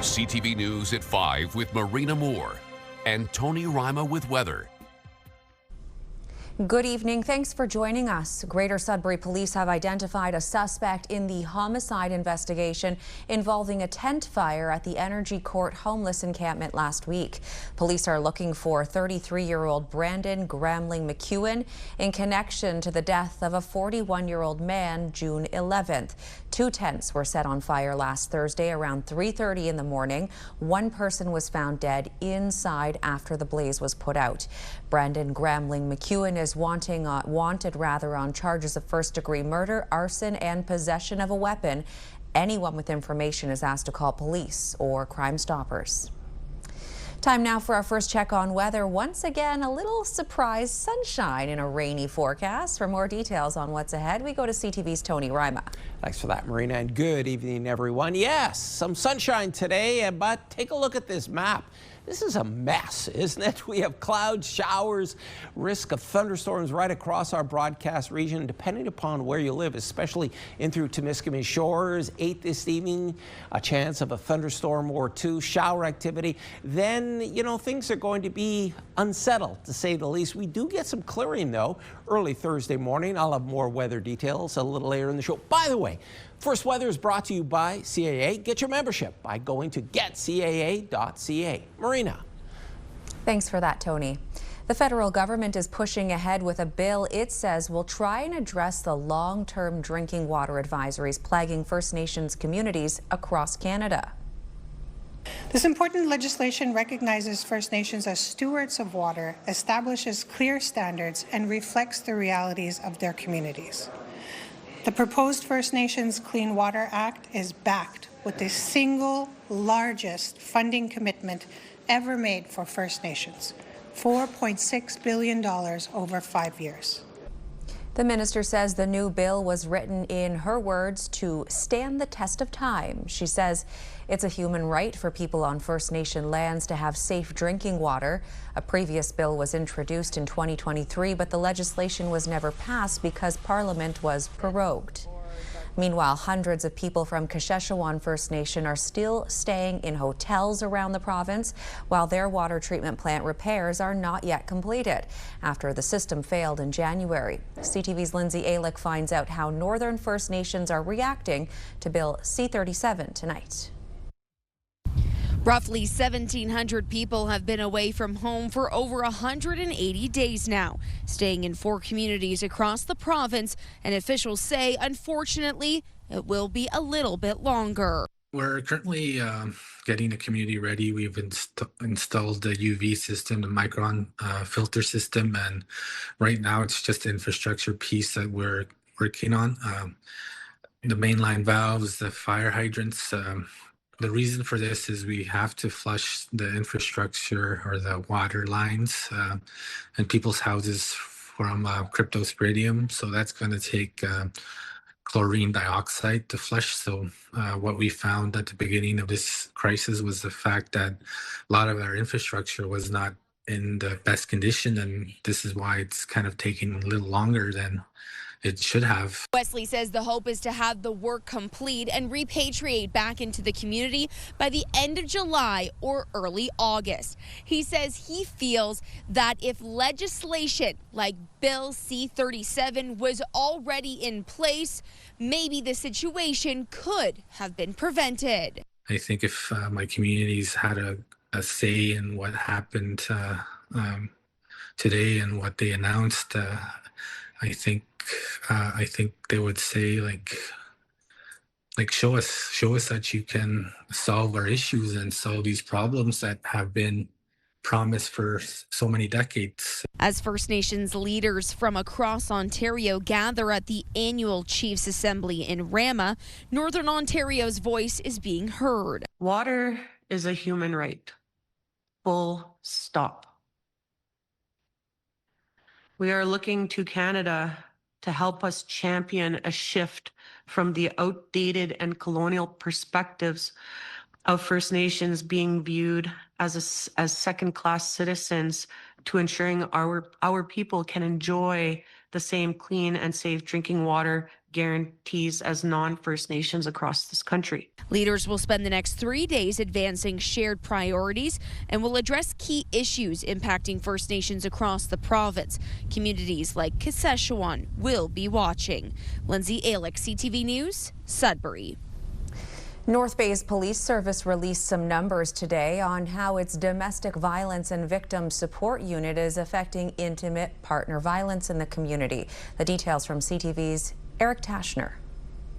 CTV News at 5 with Marina Moore and Tony Rima with weather. Good evening. Thanks for joining us. Greater Sudbury Police have identified a suspect in the homicide investigation involving a tent fire at the Energy Court homeless encampment last week. Police are looking for 33-year-old Brandon Gramling McEwen in connection to the death of a 41-year-old man June 11th. Two tents were set on fire last Thursday around 3:30 in the morning. One person was found dead inside after the blaze was put out. Brandon Gramling McEwen is wanted on charges of first-degree murder, arson, and possession of a weapon. Anyone with information is asked to call police or Crime Stoppers. Time now for our first check on weather. Once again, a little surprise sunshine in a rainy forecast. For more details on what's ahead, we go to CTV's Tony Rima. Thanks for that, Marina, and good evening, everyone. Yes, some sunshine today, but take a look at this map. This is a mess, isn't it? We have clouds, showers, risk of thunderstorms right across our broadcast region, depending upon where you live, especially in through Temiskaming Shores. 8 this evening, a chance of a thunderstorm or two, shower activity. Then, you know, things are going to be unsettled, to say the least. We do get some clearing, though, early Thursday morning. I'll have more weather details a little later in the show. By the way, First Weather is brought to you by CAA. Get your membership by going to getcaa.ca. Marina. Thanks for that, Tony. The federal government is pushing ahead with a bill it says will try and address the long-term drinking water advisories plaguing First Nations communities across Canada. This important legislation recognizes First Nations as stewards of water, establishes clear standards, and reflects the realities of their communities. The proposed First Nations Clean Water Act is backed with the single largest funding commitment ever made for First Nations, $4.6 billion over 5 years. The minister says the new bill was written, in her words, to stand the test of time. She says it's a human right for people on First Nation lands to have safe drinking water. A previous bill was introduced in 2023, but the legislation was never passed because Parliament was prorogued. Meanwhile, hundreds of people from Kashechewan First Nation are still staying in hotels around the province while their water treatment plant repairs are not yet completed after the system failed in January. CTV's Lindsay Alick finds out how Northern First Nations are reacting to Bill C-37 tonight. Roughly 1,700 people have been away from home for over 180 days now, staying in 4 communities across the province, and officials say, unfortunately, it will be a little bit longer. We're currently getting the community ready. We've installed the UV system, the micron filter system, and right now it's just the infrastructure piece that we're working on. The mainline valves, the fire hydrants. The reason for this is we have to flush the infrastructure or the water lines in people's houses from cryptosporidium. So that's going to take chlorine dioxide to flush. So what we found at the beginning of this crisis was the fact that a lot of our infrastructure was not in the best condition, and this is why it's kind of taking a little longer than it should have. Wesley says the hope is to have the work complete and repatriate back into the community by the end of July or early August. He says he feels that if legislation like Bill C-37 was already in place, maybe the situation could have been prevented. I think if my communities had a say in what happened today and what they announced, I think they would say like show us that you can solve our issues and solve these problems that have been promised for so many decades. As First Nations leaders from across Ontario gather at the annual Chiefs Assembly in Rama, Northern Ontario's voice is being heard. Water is a human right. Full stop. We are looking to Canada to help us champion a shift from the outdated and colonial perspectives of First Nations being viewed as second-class citizens to ensuring our people can enjoy the same clean and safe drinking water guarantees as non-First Nations across this country. Leaders will spend the next 3 days advancing shared priorities and will address key issues impacting First Nations across the province. Communities like Saskatchewan will be watching. Lindsay Alick, CTV News, Sudbury. North Bay's police service released some numbers today on how its domestic violence and victim support unit is affecting intimate partner violence in the community. The details from CTV's Eric Tashner.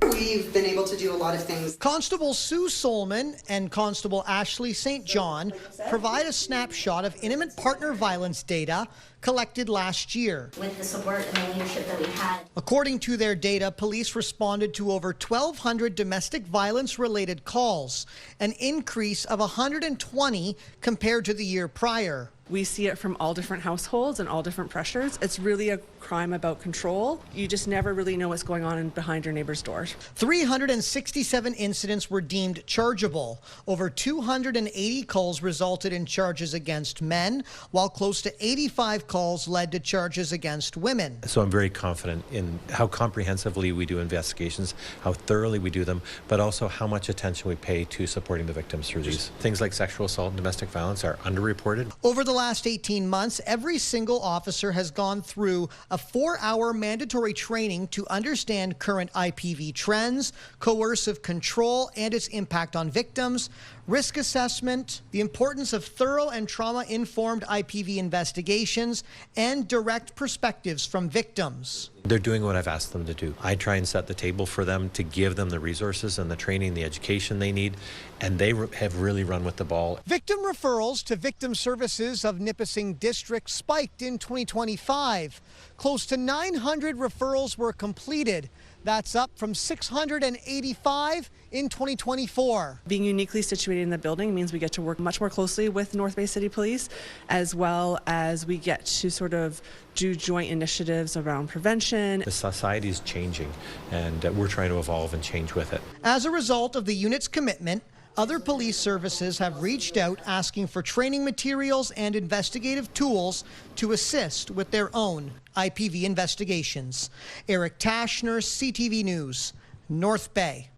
We've been able to do a lot of things. Constable Sue Solomon and Constable Ashley St. John provide a snapshot of intimate partner violence data collected last year. With the support and the leadership that we had. According to their data, police responded to over 1,200 domestic violence-related calls, an increase of 120 compared to the year prior. We see it from all different households and all different pressures. It's really a crime about control. You just never really know what's going on behind your neighbor's door. 367 incidents were deemed chargeable. Over 280 calls resulted in charges against men, while close to 85 calls led to charges against women. So I'm very confident in how comprehensively we do investigations, how thoroughly we do them, but also how much attention we pay to supporting the victims through these. Things like sexual assault and domestic violence are underreported. Over the last 18 months, every single officer has gone through a 4-hour mandatory training to understand current IPV trends, coercive control and its impact on victims, risk assessment, the importance of thorough and trauma-informed IPV investigations, and direct perspectives from victims. They're doing what I've asked them to do. I try and set the table for them to give them the resources and the training, the education they need, and they have really run with the ball. Victim referrals to victim services of Nipissing District spiked in 2025. Close to 900 referrals were completed. That's up from 685 in 2024. Being uniquely situated in the building means we get to work much more closely with North Bay City Police, as well as we get to sort of do joint initiatives around prevention. The society is changing, and we're trying to evolve and change with it. As a result of the unit's commitment, other police services have reached out asking for training materials and investigative tools to assist with their own IPV investigations. Eric Tashner, CTV News, North Bay.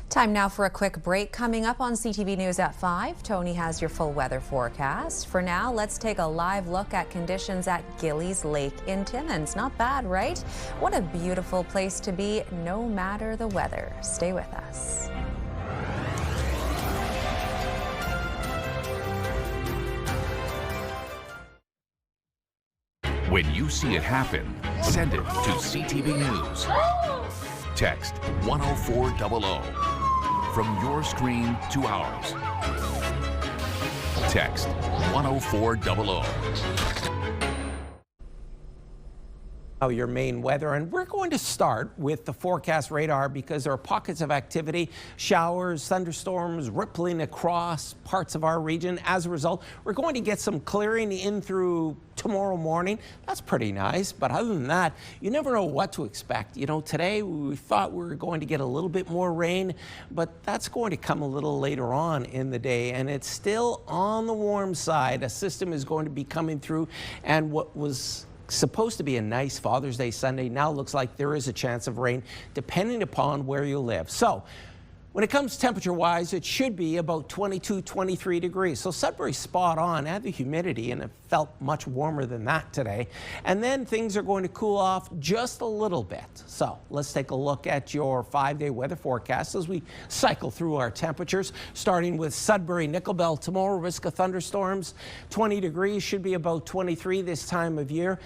Time now for a quick break. Coming up on CTV News at 5, Tony has your full weather forecast. For now, let's take a live look at conditions at Gillies Lake in Timmins. Not bad, right? What a beautiful place to be, no matter the weather. Stay with us. When you see it happen, send it to CTV News. Text 10400 from your screen to ours. Text 10400. Now your main weather, and we're going to start with the forecast radar because there are pockets of activity, showers, thunderstorms rippling across parts of our region. As a result, we're going to get some clearing in through tomorrow morning. That's pretty nice, but other than that, you never know what to expect. You know, today we thought we were going to get a little bit more rain, but that's going to come a little later on in the day, and it's still on the warm side. A system is going to be coming through, and what was supposed to be a nice Father's Day Sunday now looks like there is a chance of rain depending upon where you live. So when it comes temperature-wise, it should be about 22, 23 degrees. So Sudbury's spot on. Add the humidity, and it felt much warmer than that today. And then things are going to cool off just a little bit. So let's take a look at your 5-day weather forecast as we cycle through our temperatures, starting with Sudbury, Nickelbell tomorrow, risk of thunderstorms. 20 degrees, should be about 23 this time of year.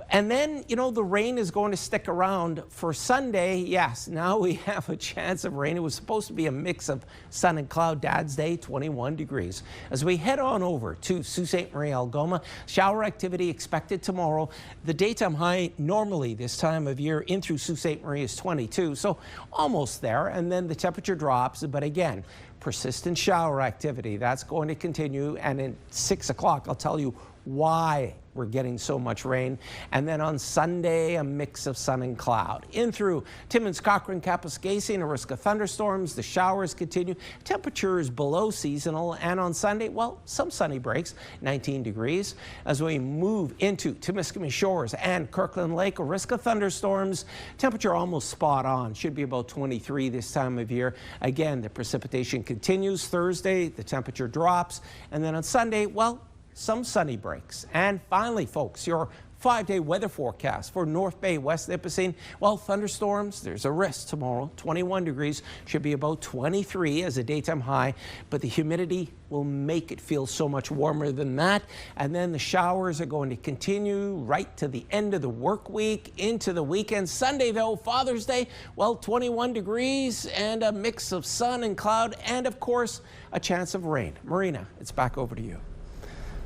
And then, you know, the rain is going to stick around for Sunday. Yes, now we have a chance of rain. It was supposed to be a mix of sun and cloud. Dad's Day, 21 degrees. As we head on over to Sault Ste. Marie, Algoma, shower activity expected tomorrow. The daytime high normally this time of year in through Sault Ste. Marie is 22, so almost there. And then the temperature drops, but again, persistent shower activity. That's going to continue. And at 6 o'clock, I'll tell you why we're getting so much rain. And then on Sunday, a mix of sun and cloud. In through Timmins, Cochrane, Kapuskasing, and a risk of thunderstorms. The showers continue. Temperatures below seasonal. And on Sunday, well, some sunny breaks, 19 degrees. As we move into Timiskaming Shores and Kirkland Lake, a risk of thunderstorms. Temperature almost spot on. Should be about 23 this time of year. Again, the precipitation continues. Thursday, the temperature drops. And then on Sunday, well, some sunny breaks. And finally, folks, your 5-day weather forecast for North Bay, West Nipissing. Well, thunderstorms, there's a risk tomorrow. 21 degrees, should be about 23 as a daytime high, but the humidity will make it feel so much warmer than that. And then the showers are going to continue right to the end of the work week into the weekend. Sunday, though, Father's Day, well, 21 degrees and a mix of sun and cloud, and of course, a chance of rain. Marina, it's back over to you.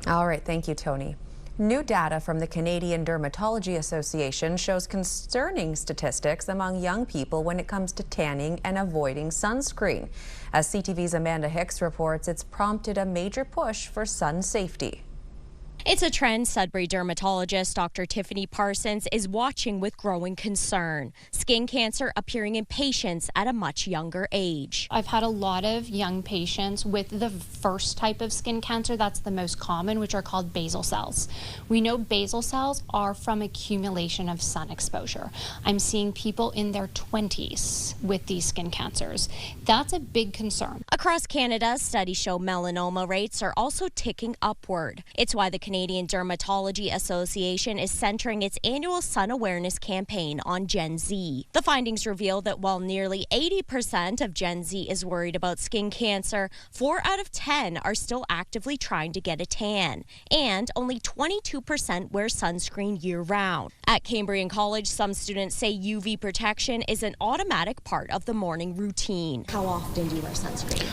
All right, thank you, Tony. New data from the Canadian Dermatology Association shows concerning statistics among young people when it comes to tanning and avoiding sunscreen. As CTV's Amanda Hicks reports, it's prompted a major push for sun safety. It's a trend Sudbury dermatologist Dr. Tiffany Parsons is watching with growing concern. Skin cancer appearing in patients at a much younger age. I've had a lot of young patients with the first type of skin cancer that's the most common, which are called basal cells. We know basal cells are from accumulation of sun exposure. I'm seeing people in their 20s with these skin cancers. That's a big concern. Across Canada, studies show melanoma rates are also ticking upward. It's why the Canadian Dermatology Association is centering its annual sun awareness campaign on Gen Z. The findings reveal that while nearly 80% of Gen Z is worried about skin cancer, 4 out of 10 are still actively trying to get a tan, and only 22% wear sunscreen year-round. At Cambrian College, some students say UV protection is an automatic part of the morning routine. How often do you wear sunscreen?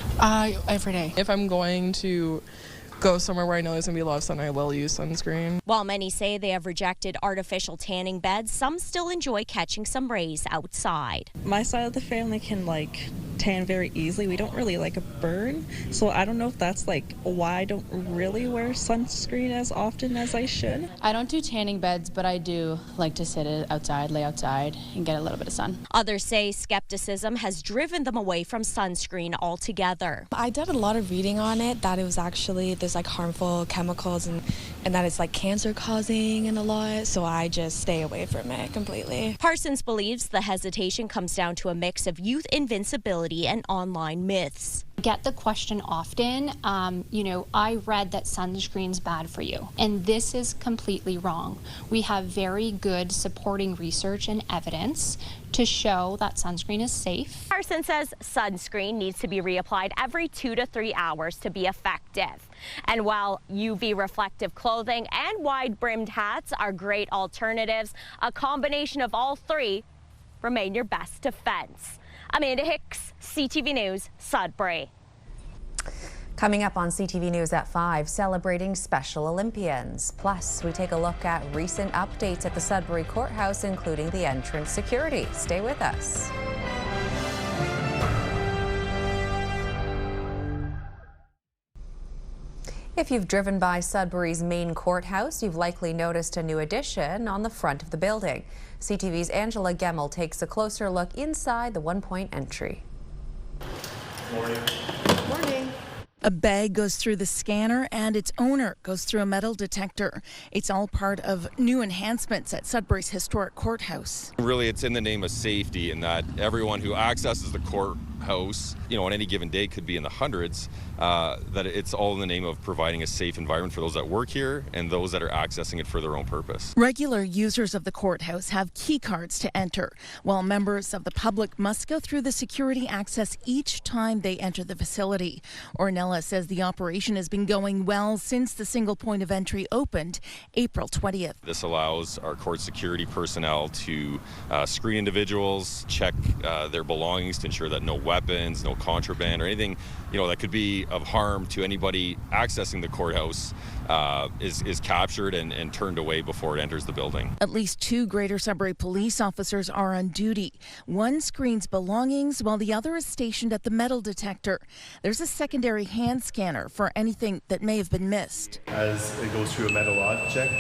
Every day. If I'm going to go somewhere where I know there's going to be a lot of sun, I will use sunscreen. While many say they have rejected artificial tanning beds, some still enjoy catching some rays outside. My side of the family can tan very easily. We don't really like a burn, so I don't know if that's why I don't really wear sunscreen as often as I should. I don't do tanning beds, but I do like to sit outside, lay outside, and get a little bit of sun. Others say skepticism has driven them away from sunscreen altogether. I did a lot of reading on it, that it was actually there's harmful chemicals and that it's cancer causing and a lot, so I just stay away from it completely. Parsons believes the hesitation comes down to a mix of youth invincibility and online myths. Get the question often, I read that sunscreen's bad for you, and this is completely wrong. We have very good supporting research and evidence to show that sunscreen is safe. Parsons says sunscreen needs to be reapplied every 2 to 3 hours to be effective. And while UV reflective clothing and wide-brimmed hats are great alternatives, a combination of all three remain your best defense. Amanda Hicks, CTV News, Sudbury. Coming up on CTV News at 5, celebrating Special Olympians. Plus, we take a look at recent updates at the Sudbury Courthouse, including the entrance security. Stay with us. If you've driven by Sudbury's main courthouse, you've likely noticed a new addition on the front of the building. CTV's Angela Gemmel takes a closer look inside the one-point entry. Morning. Morning. A bag goes through the scanner and its owner goes through a metal detector. It's all part of new enhancements at Sudbury's historic courthouse. Really, it's in the name of safety, in that everyone who accesses the courthouse, on any given day could be in the hundreds, that it's all in the name of providing a safe environment for those that work here and those that are accessing it for their own purpose. Regular users of the courthouse have key cards to enter, while members of the public must go through the security access each time they enter the facility. Ornella says the operation has been going well since the single point of entry opened April 20th. This allows our court security personnel to screen individuals, check their belongings to ensure that no weapons, no contraband, or anything that could be of harm to anybody accessing the courthouse is captured and turned away before it enters the building. At least 2 Greater Sudbury police officers are on duty. One screens belongings while the other is stationed at the metal detector. There's a secondary hand scanner for anything that may have been missed. As it goes through a metal object,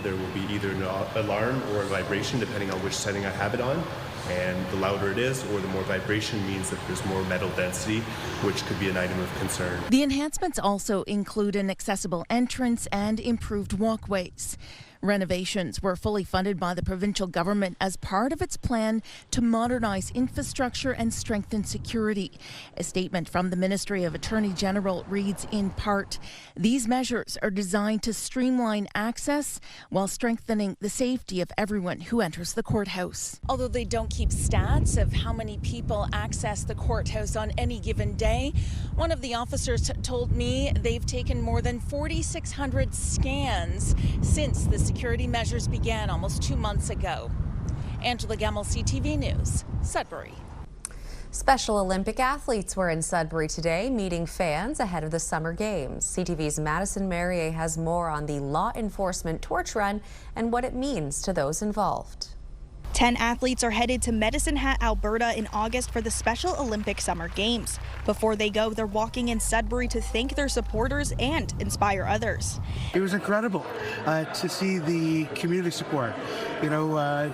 there will be either an alarm or a vibration depending on which setting I have it on. And the louder it is, or the more vibration, means that there's more metal density, which could be an item of concern. The enhancements also include an accessible entrance and improved walkways. Renovations were fully funded by the provincial government as part of its plan to modernize infrastructure and strengthen security. A statement from the Ministry of Attorney General reads in part, "These measures are designed to streamline access while strengthening the safety of everyone who enters the courthouse." Although they don't keep stats of how many people access the courthouse on any given day, one of the officers told me they've taken more than 4,600 scans since the security measures began almost 2 months ago. Angela Gemmell, CTV News, Sudbury. Special Olympic athletes were in Sudbury today, meeting fans ahead of the Summer Games. CTV's Madison Merrier has more on the law enforcement torch run and what it means to those involved. 10 athletes are headed to Medicine Hat, Alberta in August for the Special Olympic Summer Games. Before they go, they're walking in Sudbury to thank their supporters and inspire others. It was incredible to see the community support,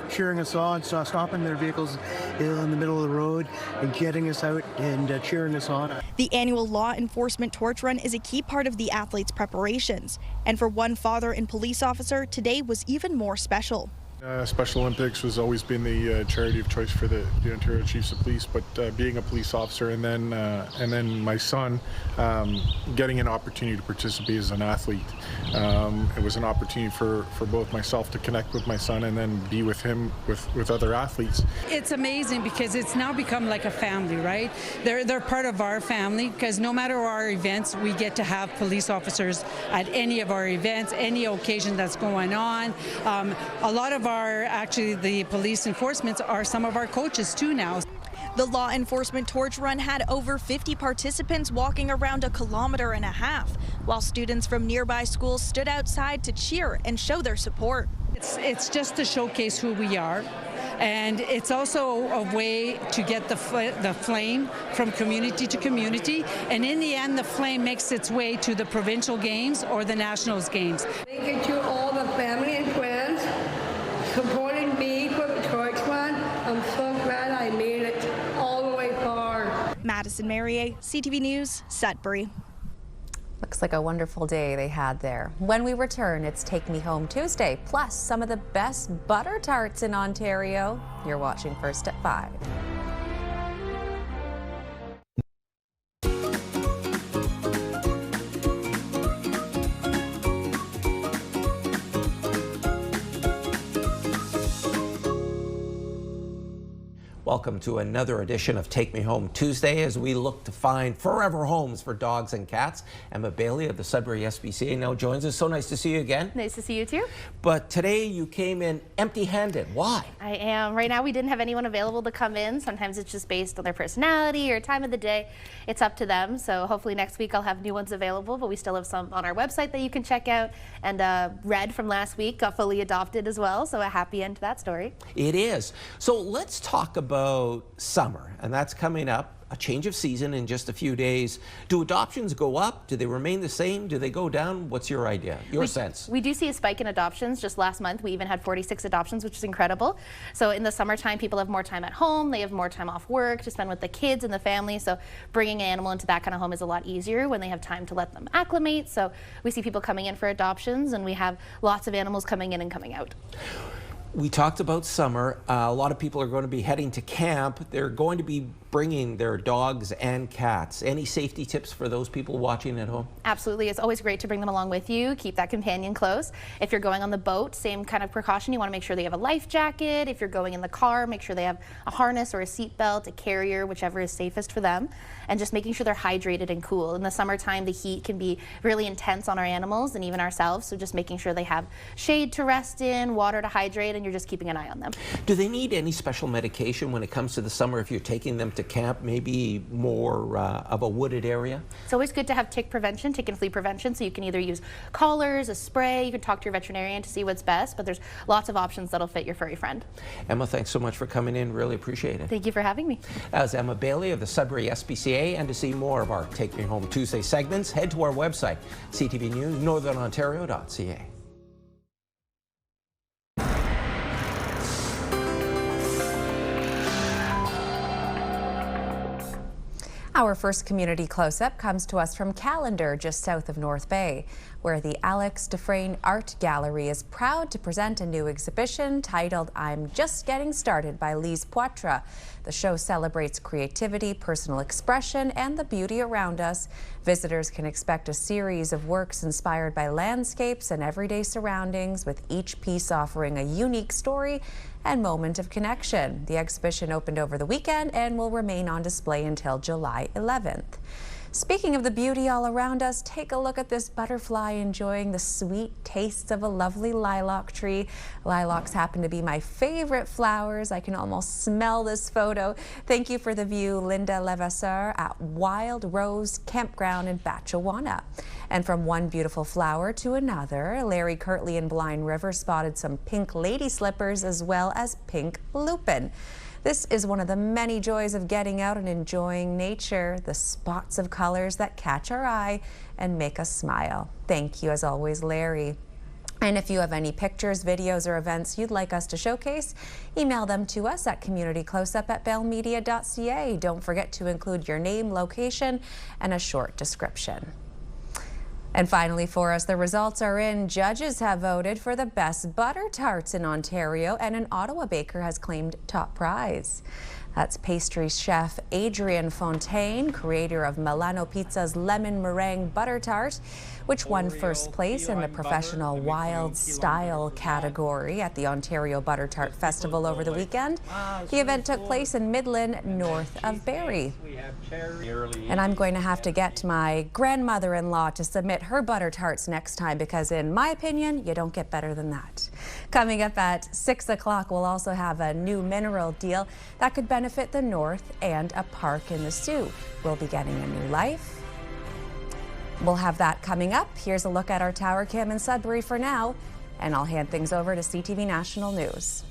cheering us on, stopping their vehicles in the middle of the road and getting us out and cheering us on. The annual law enforcement torch run is a key part of the athletes' preparations. And for one father and police officer, today was even more special. Special Olympics has always been the charity of choice for the Ontario Chiefs of Police, but being a police officer and then my son getting an opportunity to participate as an athlete, it was an opportunity for both myself to connect with my son and then be with him with other athletes. It's amazing because it's now become like a family, right? They're part of our family because no matter our events, we get to have police officers at any of our events, any occasion that's going on. A lot of the police enforcements are some of our coaches too now. The law enforcement torch run had over 50 participants walking around 1.5 kilometers, while students from nearby schools stood outside to cheer and show their support. It's just to showcase who we are, and it's also a way to get the flame from community to community, and in the end the flame makes its way to the provincial games or the nationals games. Thank you to all the family and friends supporting me for the torch run. I'm so glad I made it all the way far. Madison Merrier, CTV News, Sudbury. Looks like a wonderful day they had there. When we return, it's Take Me Home Tuesday, plus some of the best butter tarts in Ontario. You're watching First at 5. Welcome to another edition of Take Me Home Tuesday as we look to find forever homes for dogs and cats. Emma Bailey of the Sudbury SPCA now joins us. So nice to see you again. Nice to see you too. But today you came in empty-handed. Why? I am. Right now we didn't have anyone available to come in. Sometimes it's just based on their personality or time of the day. It's up to them. So hopefully next week I'll have new ones available, but we still have some on our website that you can check out. And Red from last week got fully adopted as well. So a happy end to that story. It is. So let's talk about summer, and that's coming up. A change of season in just a few days. Do adoptions go up? Do they remain the same? Do they go down? What's your idea, your sense? We do see a spike in adoptions. Just last month, we even had 46 adoptions, which is incredible. So in the summertime, people have more time at home. They have more time off work to spend with the kids and the family. So bringing an animal into that kind of home is a lot easier when they have time to let them acclimate. So we see people coming in for adoptions, and we have lots of animals coming in and coming out. We talked about summer. A lot of people are going to be heading to camp. They're going to be bringing their dogs and cats. Any safety tips for those people watching at home? Absolutely. It's always great to bring them along with you. Keep that companion close. If you're going on the boat, same kind of precaution. You want to make sure they have a life jacket. If you're going in the car, make sure they have a harness or a seat belt, a carrier, whichever is safest for them. And just making sure they're hydrated and cool. In the summertime, the heat can be really intense on our animals and even ourselves. So just making sure they have shade to rest in, water to hydrate, and you're just keeping an eye on them. Do they need any special medication when it comes to the summer if you're taking them to camp, maybe more of a wooded area? It's always good to have tick prevention, tick and flea prevention, so you can either use collars, a spray, you can talk to your veterinarian to see what's best, but there's lots of options that'll fit your furry friend. Emma, thanks so much for coming in. Really appreciate it. Thank you for having me. As Emma Bailey of the Sudbury SPCA, and to see more of our Take Me Home Tuesday segments, head to our website, CTV News Northern Ontario.ca. Our first community close-up comes to us from Callander, just south of North Bay, where the Alex Dufresne Art Gallery is proud to present a new exhibition titled I'm Just Getting Started by Lise Poitras. The show celebrates creativity, personal expression, and the beauty around us. Visitors can expect a series of works inspired by landscapes and everyday surroundings, with each piece offering a unique story and moment of connection. The exhibition opened over the weekend and will remain on display until July 11th. Speaking of the beauty all around us, take a look at this butterfly enjoying the sweet tastes of a lovely lilac tree. Lilacs happen to be my favorite flowers. I can almost smell this photo. Thank you for the view, Linda Levasseur at Wild Rose Campground in Batchewana. And from one beautiful flower to another, Larry Kirtley in Blind River spotted some pink lady slippers as well as pink lupin. This is one of the many joys of getting out and enjoying nature, the spots of colors that catch our eye and make us smile. Thank you as always, Larry. And if you have any pictures, videos, or events you'd like us to showcase, email them to us at communitycloseup@bellmedia.ca. Don't forget to include your name, location, and a short description. And finally for us, the results are in. Judges have voted for the best butter tarts in Ontario, and an Ottawa baker has claimed top prize. That's pastry chef Adrian Fontaine, creator of Milano Pizza's lemon meringue butter tart, which won first place in the professional wild style category at the Ontario Butter Tart Festival over the weekend. The event took place in Midland, north of Barrie. And I'm going to have to get my grandmother-in-law to submit her butter tarts next time, because in my opinion, you don't get better than that. Coming up at 6 o'clock, we'll also have a new mineral deal that could benefit the north, and a park in the Sioux will be getting a new life. We'll have that coming up. Here's a look at our tower cam in Sudbury for now, and I'll hand things over to CTV National News.